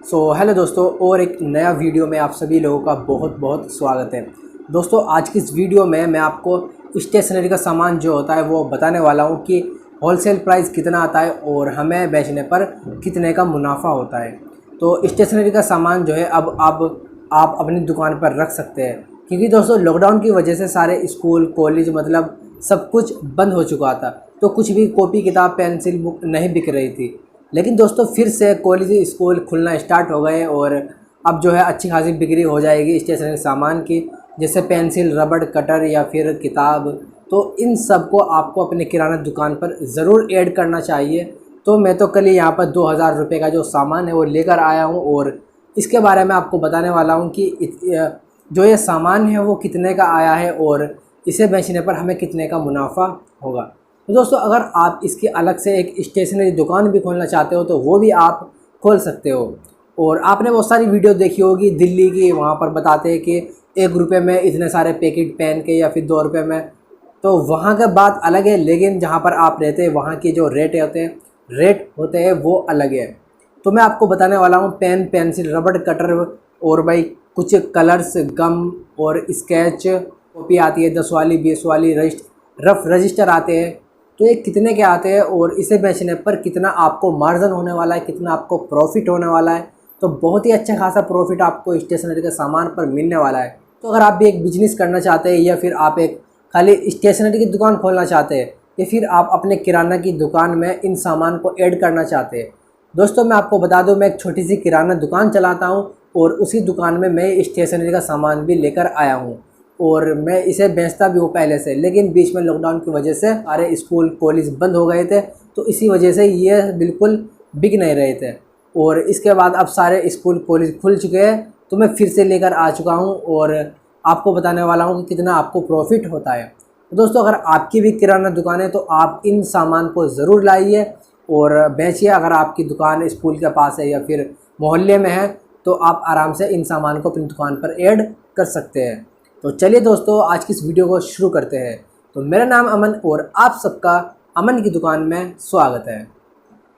Hello दोस्तों, और एक नया वीडियो में आप सभी लोगों का बहुत बहुत स्वागत है। दोस्तों, आज की इस वीडियो में मैं आपको स्टेशनरी का सामान जो होता है वो बताने वाला हूँ कि होलसेल प्राइस कितना आता है और हमें बेचने पर कितने का मुनाफा होता है। तो स्टेशनरी का सामान जो है अब आप अपनी दुकान पर रख सकते हैं, क्योंकि दोस्तों लॉकडाउन की वजह से सारे स्कूल कॉलेज मतलब सब कुछ बंद हो चुका था, तो कुछ भी कॉपी किताब पेंसिल बुक नहीं बिक रही थी। लेकिन दोस्तों फिर से कॉलेज स्कूल खुलना स्टार्ट हो गए और अब जो है अच्छी खासी बिक्री हो जाएगी स्टेशनरी सामान की, जैसे पेंसिल, रबड़, कटर या फिर किताब। तो इन सब को आपको अपने किराना दुकान पर ज़रूर ऐड करना चाहिए। तो मैं तो कल ही यहाँ पर 2000 रुपये का जो सामान है वो लेकर आया हूँ और इसके बारे में आपको बताने वाला हूँ कि जो ये सामान है वो कितने का आया है और इसे बेचने पर हमें कितने का मुनाफा होगा। तो दोस्तों, अगर आप इसकी अलग से एक स्टेशनरी दुकान भी खोलना चाहते हो तो वो भी आप खोल सकते हो। और आपने बहुत सारी वीडियो देखी होगी दिल्ली की, वहाँ पर बताते हैं कि 1 रुपये में इतने सारे पैकेट पेन के या फिर 2 रुपये में। तो वहाँ का बात अलग है, लेकिन जहाँ पर आप रहते हैं वहाँ के जो रेट होते हैं वो अलग है। तो मैं आपको बताने वाला हूँ पेन, पेंसिल, रबड़, कटर और भाई कुछ कलर्स, गम और स्केच कॉपी आती है 10 वाली, 20 वाली, रफ रजिस्टर आते हैं। तो ये कितने के आते हैं और इसे बेचने पर कितना आपको मार्जिन होने वाला है, कितना आपको प्रॉफिट होने वाला है। तो बहुत ही अच्छा खासा प्रॉफिट आपको स्टेशनरी के सामान पर मिलने वाला है। तो अगर आप भी एक बिजनेस करना चाहते हैं या फिर आप एक खाली स्टेशनरी की दुकान खोलना चाहते हैं या फिर आप अपने किराना की दुकान में इन सामान को ऐड करना चाहते हैं। दोस्तों, मैं आपको बता दूं, मैं एक छोटी सी किराना दुकान चलाता हूं और उसी दुकान में मैं स्टेशनरी का सामान भी लेकर आया हूं और मैं इसे बेचता भी हूँ पहले से। लेकिन बीच में लॉकडाउन की वजह से सारे स्कूल कॉलेज बंद हो गए थे, तो इसी वजह से ये बिल्कुल बिक नहीं रहे थे। और इसके बाद अब सारे स्कूल कॉलेज खुल चुके हैं, तो मैं फिर से लेकर आ चुका हूँ और आपको बताने वाला हूँ कि कितना आपको प्रॉफिट होता है। तो दोस्तों, अगर आपकी भी किराना दुकान है तो आप इन सामान को ज़रूर लाइए और बेचिए। अगर आपकी दुकान स्कूल के पास है या फिर मोहल्ले में है तो आप आराम से इन सामान को अपनी दुकान पर ऐड कर सकते हैं। तो चलिए दोस्तों, आज की इस वीडियो को शुरू करते हैं। तो मेरा नाम अमन और आप सबका अमन की दुकान में स्वागत है।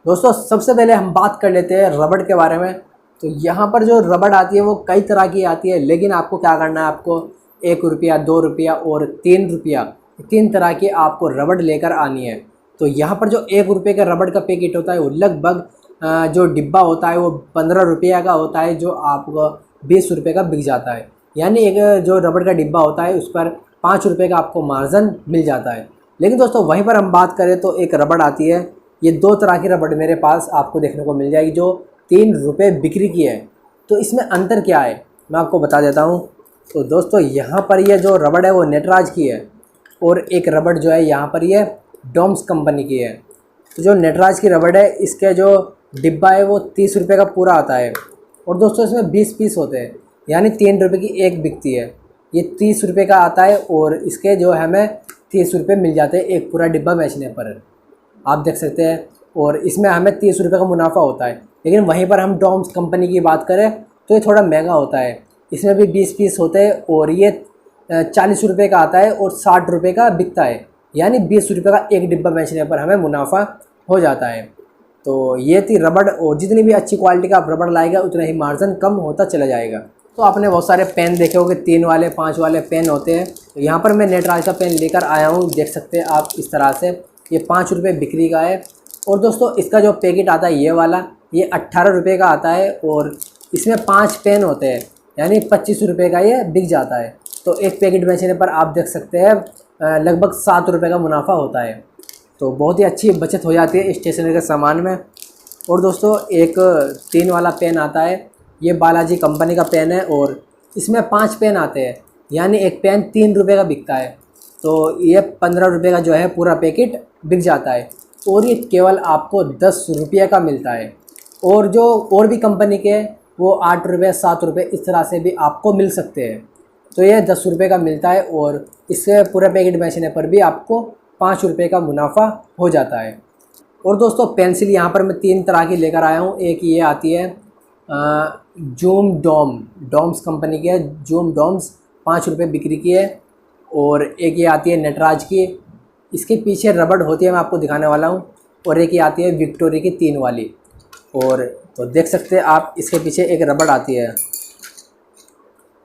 दोस्तों, सबसे पहले हम बात कर लेते हैं रबड़ के बारे में। तो यहाँ पर जो रबड़ आती है वो कई तरह की आती है, लेकिन आपको क्या करना है, आपको 1 रुपया, 2 रुपया और 3 रुपया, 3 तरह की आपको रबड़ लेकर आनी है। तो यहाँ पर जो 1 रुपये का रबड़ का पैकेट होता है वो लगभग जो डिब्बा होता है वो 15 रुपया का होता है, जो आपको 20 रुपये का बिक जाता है। यानी एक जो रबड़ का डिब्बा होता है उस पर 5 रुपये का आपको मार्जिन मिल जाता है। लेकिन दोस्तों, वहीं पर हम बात करें तो एक रबड़ आती है, ये 2 तरह की रबड़ मेरे पास आपको देखने को मिल जाएगी जो 3 रुपये बिक्री की है। तो इसमें अंतर क्या है मैं आपको बता देता हूँ। तो दोस्तों, यहाँ पर ये जो रबड़ है वो नटराज की है और एक रबड़ जो है यहाँ पर ये डॉम्स कंपनी की है। तो जो नटराज की रबड़ है इसके जो डिब्बा है वो 30 रुपये का पूरा आता है और दोस्तों इसमें 20 पीस होते हैं, यानी 3 रुपये की एक बिकती है। ये 30 रुपये का आता है और इसके जो हमें 30 रुपये मिल जाते हैं एक पूरा डिब्बा बेचने पर, आप देख सकते हैं। और इसमें हमें 30 रुपये का मुनाफा होता है। लेकिन वहीं पर हम डॉम्स कंपनी की बात करें तो ये थोड़ा महंगा होता है, इसमें भी 20 पीस होते हैं और ये 40 रुपये का आता है और 60 रुपये का बिकता है, यानी 20 रुपये का एक डिब्बा बेचने पर हमें मुनाफा हो जाता है। तो ये थी रबड़, और जितनी भी अच्छी क्वालिटी का आप रबड़ लाएगा उतना ही मार्जिन कम होता चला जाएगा। तो आपने बहुत सारे पेन देखे होंगे, 3 वाले, 5 वाले पेन होते हैं। तो यहाँ पर मैं नटराज का पेन लेकर आया हूँ, देख सकते हैं आप इस तरह से। ये 5 रुपये बिक्री का है। और दोस्तों, इसका जो पैकेट आता है ये वाला, ये 18 रुपये का आता है और इसमें 5 पेन होते हैं, यानी 25 रुपये का ये बिक जाता है। तो एक पैकेट बेचने पर आप देख सकते हैं लगभग 7 रुपये का मुनाफा होता है। तो बहुत ही अच्छी बचत हो जाती है स्टेशनरी के सामान में। और दोस्तों, एक 3 वाला पेन आता है, ये बालाजी कंपनी का पेन है और इसमें 5 पेन आते हैं, यानी एक पेन 3 रुपये का बिकता है। तो ये 15 रुपये का जो है पूरा पैकेट बिक जाता है और ये केवल आपको 10 रुपये का मिलता है। और जो और भी कंपनी के वो 8 रुपये, 7 रुपये इस तरह से भी आपको मिल सकते हैं। तो ये 10 रुपये का मिलता है और इससे पूरा पैकेट बेचने पर भी आपको 5 रुपये का मुनाफा हो जाता है। और दोस्तों, पेंसिल यहाँ पर मैं 3 तरह की लेकर आया हूँ। एक ये आती है डॉम्स कंपनी की है, जूम डॉम्स, 5 रुपये बिक्री की है। और एक ये आती है नटराज की, इसके पीछे रबड़ होती है, मैं आपको दिखाने वाला हूँ। और एक ये आती है विक्टोरी की 3 वाली। और तो देख सकते हैं आप, इसके पीछे एक रबड़ आती है।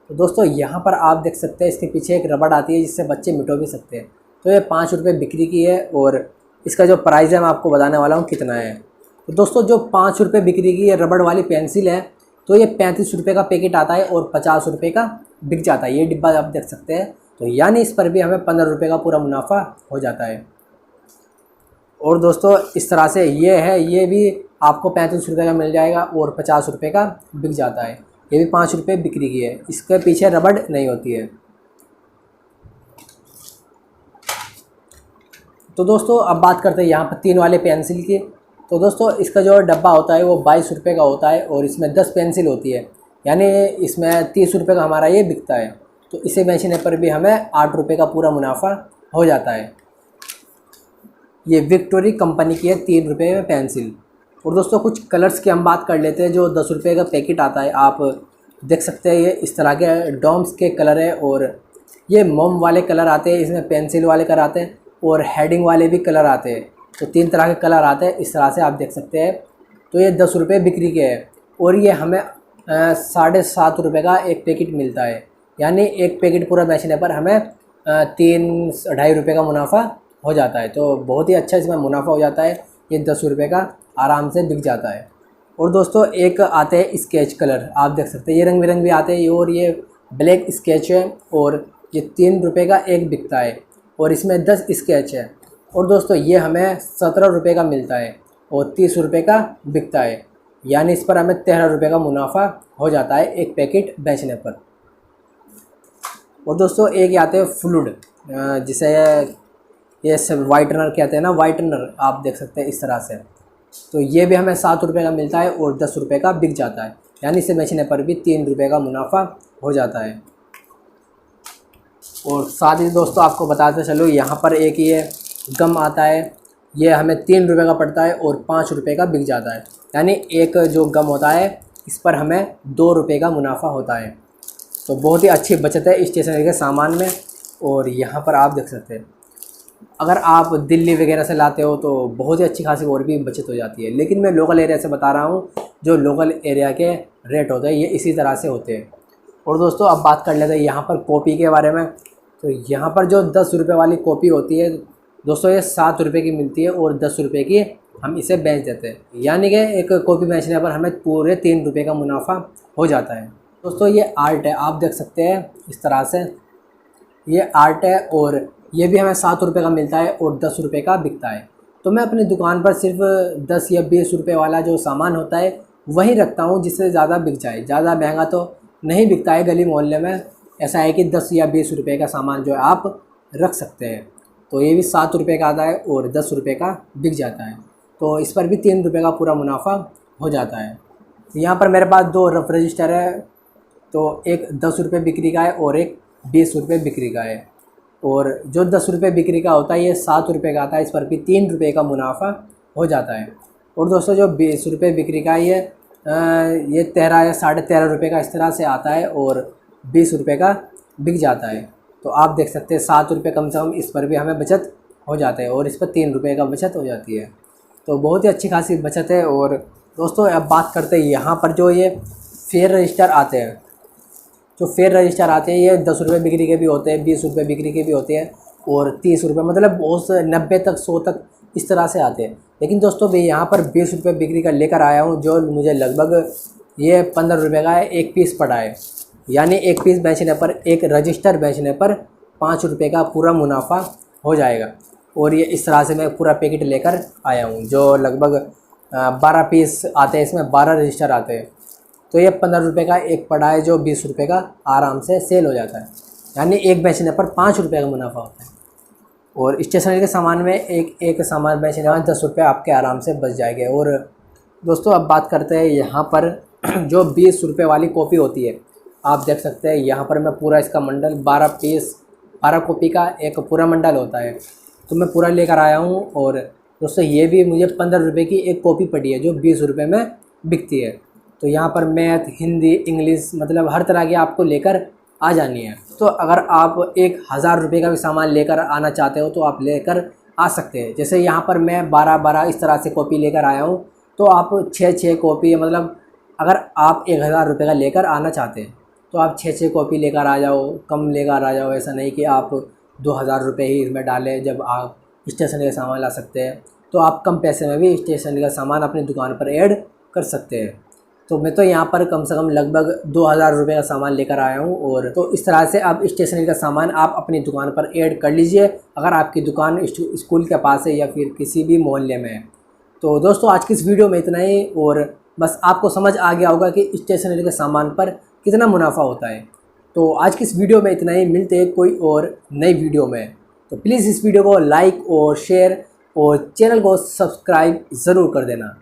तो दोस्तों यहाँ पर आप देख सकते हैं इसके पीछे एक रबड़ आती है जिससे बच्चे मिटो भी सकते हैं। तो ये 5 रुपये बिक्री की है और इसका जो प्राइस है मैं आपको बताने वाला हूँ कितना है। तो दोस्तों जो 5 रुपये बिक्री की ये रबड़ वाली पेंसिल है, तो ये 35 रुपये का पैकेट आता है और 50 रुपये का बिक जाता है। ये डिब्बा आप देख सकते हैं। तो यानी इस पर भी हमें 15 रुपये का पूरा मुनाफा हो जाता है। और दोस्तों इस तरह से ये है, ये भी आपको 35 रुपये का मिल जाएगा और 50 रुपये का बिक जाता है। ये भी 5 रुपये बिक्री की है, इसके पीछे रबड़ नहीं होती है। तो दोस्तों अब बात करते हैं यहाँ पर 3 वाले पेंसिल की। तो दोस्तों इसका जो डब्बा होता है वो 22 रुपये का होता है और इसमें 10 पेंसिल होती है, यानी इसमें 30 रुपये का हमारा ये बिकता है। तो इसे बेचने पर भी हमें 8 रुपये का पूरा मुनाफा हो जाता है। ये विक्टोरी कंपनी की है 3 रुपये में पेंसिल। और दोस्तों कुछ कलर्स की हम बात कर लेते हैं। जो 10 रुपये का पैकेट आता है, आप देख सकते हैं ये इस तरह के डॉम्स के कलर है और ये मोम वाले कलर आते हैं, इसमें पेंसिल वाले कलर आते हैं और हेडिंग वाले भी कलर आते हैं। तो 3 तरह के कलर आते हैं, इस तरह से आप देख सकते हैं। तो ये 10 रुपये बिक्री के है और ये हमें 7.5 रुपये का एक पैकेट मिलता है, यानी एक पैकेट पूरा बेचने पर हमें 3-2.5 रुपये का मुनाफा हो जाता है। तो बहुत ही अच्छा इसमें मुनाफा हो जाता है। ये 10 रुपये का आराम से बिक जाता है। और दोस्तों एक आते हैं स्केच कलर, आप देख सकते हैं ये रंग बिरंग भी आते हैं और ये ब्लैक स्केच है और ये 3 रुपये का एक बिकता है और इसमें 10 स्केच है। और दोस्तों ये हमें 17 रुपये का मिलता है और 30 रुपये का बिकता है, यानी इस पर हमें 13 रुपये का मुनाफा हो जाता है एक पैकेट बेचने पर। और दोस्तों एक आते हैं फ्लूड, जिसे ये सब वाइटनर कहते हैं ना, वाइटनर आप देख सकते हैं इस तरह से। तो ये भी हमें 7 रुपये का मिलता है और 10 रुपये का बिक जाता है, यानी इसे बेचने पर भी 3 रुपये का मुनाफा हो जाता है। और साथ ही दोस्तों आपको बताते चलो, यहाँ पर एक ये गम आता है, ये हमें 3 रुपये का पड़ता है और 5 रुपये का बिक जाता है, यानी एक जो गम होता है इस पर हमें 2 रुपये का मुनाफा होता है। तो बहुत ही अच्छी बचत है स्टेशनरी के सामान में। और यहाँ पर आप देख सकते हैं, अगर आप दिल्ली वगैरह से लाते हो तो बहुत ही अच्छी खासी और भी बचत हो जाती है, लेकिन मैं लोकल एरिया से बता रहा हूँ। जो लोकल एरिया के रेट होते हैं ये इसी तरह से होते हैं। और दोस्तों अब बात कर लेते हैं यहाँ पर कॉपी के बारे में। तो यहाँ पर जो 10 रुपये वाली कॉपी होती है दोस्तों, ये 7 रुपये की मिलती है और 10 रुपये की हम इसे बेच देते हैं, यानी कि एक कॉपी बेचने पर हमें पूरे 3 रुपये का मुनाफा हो जाता है। दोस्तों ये आर्ट है, आप देख सकते हैं इस तरह से ये आर्ट है और ये भी हमें 7 रुपये का मिलता है और 10 रुपये का बिकता है। तो मैं अपनी दुकान पर सिर्फ 10 या 20 रुपये वाला जो सामान होता है वही रखता हूँ, जिससे ज़्यादा बिक जाए। ज़्यादा महंगा तो नहीं बिकता है गली मोहल्ले में। ऐसा है कि 10 या 20 रुपये का सामान जो है आप रख सकते हैं। तो ये भी 7 रुपये का आता है और 10 रुपये का बिक जाता है। तो इस पर भी 3 रुपये का पूरा मुनाफा हो जाता है। यहाँ पर मेरे पास 2 रफ रजिस्टर है, तो एक 10 रुपये बिक्री का है और एक 20 रुपये बिक्री का है। और जो 10 रुपये बिक्री का होता है ये 7 रुपये का आता है, इस पर भी 3 रुपये का मुनाफा हो जाता है। और दोस्तों जो 20 रुपये बिक्री का है ये 13 या 13.5 रुपये का इस तरह से आता है और 20 रुपये का बिक जाता है। तो आप देख सकते हैं 7 रुपये कम से कम इस पर भी हमें बचत हो जाता है और इस पर 3 रुपये का बचत हो जाती है। तो बहुत ही अच्छी खासी बचत है। और दोस्तों अब बात करते हैं यहाँ पर जो ये फेयर रजिस्टर आते हैं। जो फेयर रजिस्टर आते हैं ये 10 रुपये बिक्री के भी होते हैं, 20 रुपये बिक्री के भी होते हैं और 30 रुपये, मतलब बहुत 90 तक 100 तक इस तरह से आते हैं। लेकिन दोस्तों मैं यहाँ पर 20 रुपये बिक्री का लेकर आया हूँ, जो मुझे लगभग ये 15 रुपये का है, एक पीस पड़ा है। यानी एक पीस बेचने पर, एक रजिस्टर बेचने पर 5 रुपये का पूरा मुनाफा हो जाएगा। और ये इस तरह से मैं पूरा पैकेट लेकर आया हूँ, जो लगभग 12 पीस आते हैं, इसमें 12 रजिस्टर आते हैं। तो ये 15 रुपये का एक पड़ा है, जो 20 रुपये का आराम से सेल हो जाता है। यानी एक बेचने पर 5 रुपये का मुनाफा होता है। और स्टेशनरी के सामान में एक सामान बेचने पर 10 रुपये आपके आराम से बच जाएंगे। और दोस्तों अब बात करते हैं यहाँ पर जो 20 रुपये वाली कॉपी होती है, आप देख सकते हैं यहाँ पर मैं पूरा इसका मंडल 12 कॉपी का एक पूरा मंडल होता है, तो मैं पूरा लेकर आया हूँ। और दोस्तों ये भी मुझे 15 रुपये की एक कॉपी पड़ी है, जो 20 रुपये में बिकती है। तो यहाँ पर मैथ, हिंदी, इंग्लिश, मतलब हर तरह की आपको लेकर आ जानी है। तो अगर आप 1000 रुपये का भी सामान लेकर आना चाहते हो तो आप लेकर आ सकते हैं। जैसे यहाँ पर मैं 12 इस तरह से कॉपी लेकर आया हूँ, तो आप 6 कॉपी, मतलब अगर आप 1000 रुपये का लेकर आना चाहते हैं तो आप 6 कॉपी लेकर आ जाओ, कम लेकर आ जाओ। ऐसा नहीं कि आप 2000 रुपये ही इसमें डालें जब आप स्टेशनरी का सामान ला सकते हैं। तो आप कम पैसे में भी स्टेशनरी का सामान अपनी दुकान पर ऐड कर सकते हैं। तो मैं तो यहाँ पर कम से कम लगभग 2000 रुपये का सामान लेकर आया हूँ। और तो इस तरह से आप स्टेशनरी का सामान आप अपनी दुकान पर ऐड कर लीजिए, अगर आपकी दुकान स्कूल के पास है या फिर किसी भी मोहल्ले में है। तो दोस्तों आज की इस वीडियो में इतना ही, और बस आपको समझ आ गया होगा कि स्टेशनरी के सामान पर कितना मुनाफा होता है। तो आज की इस वीडियो में इतना ही, मिलते हैं कोई और नई वीडियो में। तो प्लीज़ इस वीडियो को लाइक और शेयर और चैनल को सब्सक्राइब ज़रूर कर देना।